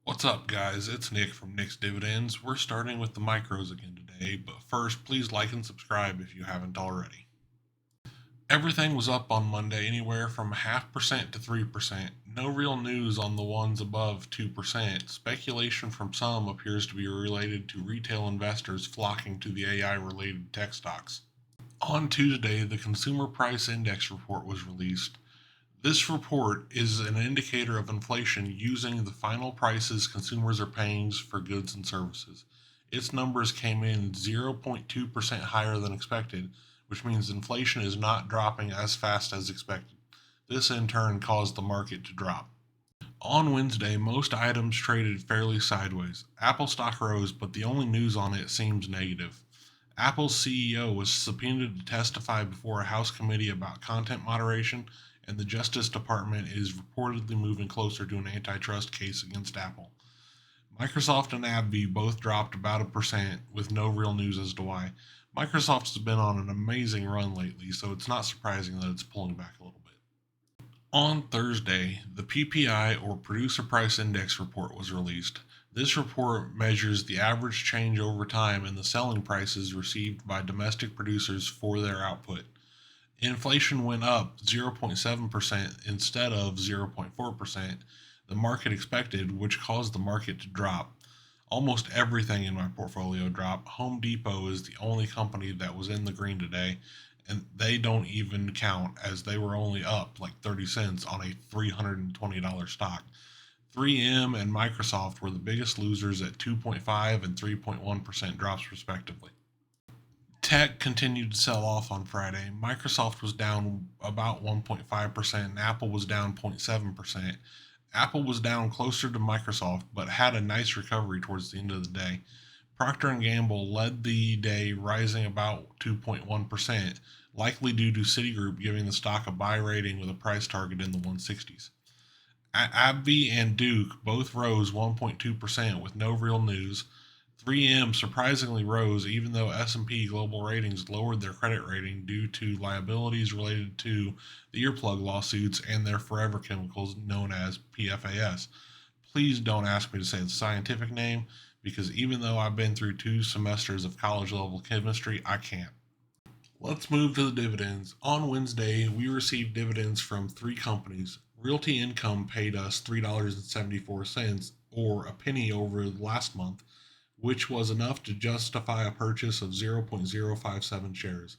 What's up, guys? It's Nick from Nick's Dividends. We're starting with the micros again today, but first, please like and subscribe if you haven't already. Everything was up on Monday, anywhere from 0.5% to 3%. No real news on the ones above 2%. Speculation from some appears to be related to retail investors flocking to the AI related tech stocks. On Tuesday, the Consumer Price Index report was released. This report is an indicator of inflation using the final prices consumers are paying for goods and services. Its numbers came in 0.2% higher than expected, which means inflation is not dropping as fast as expected. This in turn caused the market to drop. On Wednesday, most items traded fairly sideways. Apple stock rose, but the only news on it seems negative. Apple's CEO was subpoenaed to testify before a House committee about content moderation, and the Justice Department is reportedly moving closer to an antitrust case against Apple. Microsoft and AbbVie both dropped about 1%, with no real news as to why. Microsoft has been on an amazing run lately, so it's not surprising that it's pulling back a little bit. On Thursday, the PPI or Producer Price Index report was released. This report measures the average change over time in the selling prices received by domestic producers for their output. Inflation went up 0.7% instead of 0.4%, the market expected, which caused the market to drop. Almost everything in my portfolio dropped. Home Depot is the only company that was in the green today, and they don't even count as they were only up like 30 cents on a $320 stock. 3M and Microsoft were the biggest losers at 2.5 and 3.1% drops respectively. Tech continued to sell off on Friday. Microsoft was down about 1.5% and Apple was down 0.7%. Apple was down closer to Microsoft but had a nice recovery towards the end of the day. Procter and Gamble led the day, rising about 2.1%, likely due to Citigroup giving the stock a buy rating with a price target in the 160s. AbbVie and Duke both rose 1.2% with no real news. 3M surprisingly rose even though S&P Global Ratings lowered their credit rating due to liabilities related to the earplug lawsuits and their forever chemicals known as PFAS. Please don't ask me to say the scientific name because even though I've been through 2 semesters of college level chemistry, I can't. Let's move to the dividends. On Wednesday, we received dividends from 3 companies. Realty Income paid us $3.74, or a penny over last month, which was enough to justify a purchase of 0.057 shares.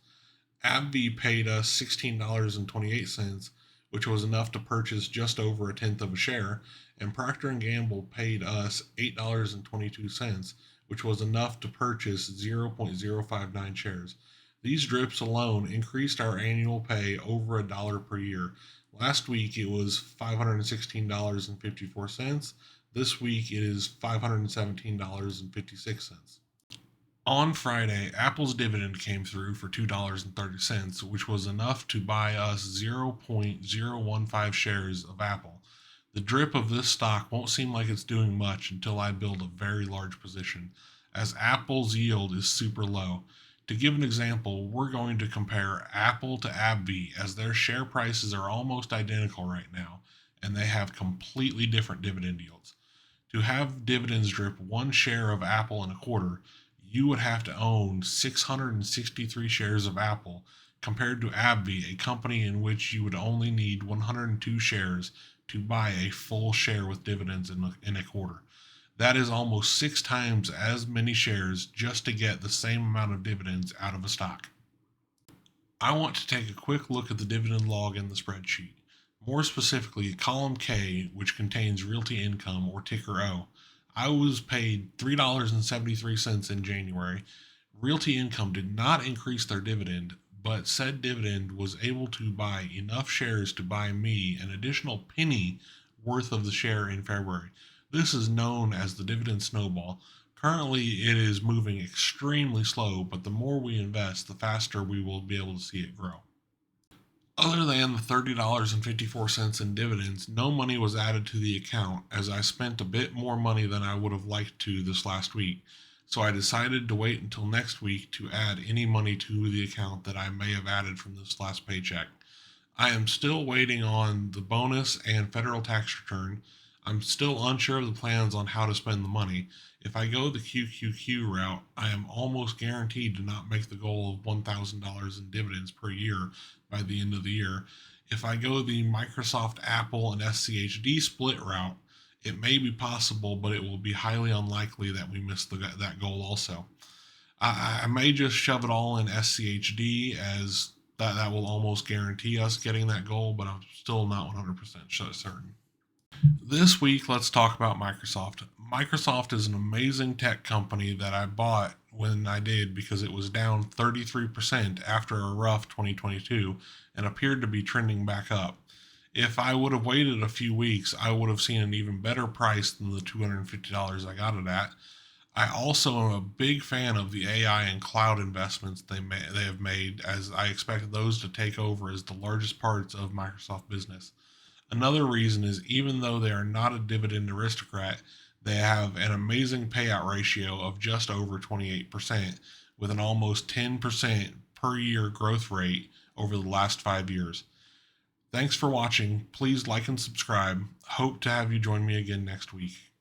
AbbVie paid us $16.28, which was enough to purchase just over a tenth of a share, and Procter and Gamble paid us $8.22, which was enough to purchase 0.059 shares. These drips alone increased our annual pay over $1 per year. Last week it was $516.54. This week it is $517.56. On Friday, Apple's dividend came through for $2.30, which was enough to buy us 0.015 shares of Apple. The drip of this stock won't seem like it's doing much until I build a very large position, as Apple's yield is super low. To give an example, we're going to compare Apple to AbbVie as their share prices are almost identical right now, and they have completely different dividend yields. To have dividends drip 1 share of Apple in a quarter, you would have to own 663 shares of Apple compared to AbbVie, a company in which you would only need 102 shares to buy a full share with dividends in a quarter. That is almost 6 times as many shares just to get the same amount of dividends out of a stock. I want to take a quick look at the dividend log in the spreadsheet. More specifically, column K, which contains Realty Income or ticker O. I was paid $3.73 in January. Realty Income did not increase their dividend, but said dividend was able to buy enough shares to buy me an additional penny worth of the share in February. This is known as the dividend snowball. Currently, it is moving extremely slow, but the more we invest, the faster we will be able to see it grow. Other than the $30.54 in dividends, no money was added to the account as I spent a bit more money than I would have liked to this last week. So I decided to wait until next week to add any money to the account that I may have added from this last paycheck. I am still waiting on the bonus and federal tax return. I'm still unsure of the plans on how to spend the money. If I go the QQQ route, I am almost guaranteed to not make the goal of $1,000 in dividends per year by the end of the year. If I go the Microsoft, Apple, and SCHD split route, it may be possible, but it will be highly unlikely that we miss that goal also. I may just shove it all in SCHD as that will almost guarantee us getting that goal, but I'm still not 100% certain. This week, let's talk about Microsoft. Microsoft is an amazing tech company that I bought when I did because it was down 33% after a rough 2022 and appeared to be trending back up. If I would have waited a few weeks, I would have seen an even better price than the $250 I got it at. I also am a big fan of the AI and cloud investments they have made, as I expect those to take over as the largest parts of Microsoft business. Another reason is even though they are not a dividend aristocrat, they have an amazing payout ratio of just over 28%, with an almost 10% per year growth rate over the last 5 years. Thanks for watching. Please like and subscribe. Hope to have you join me again next week.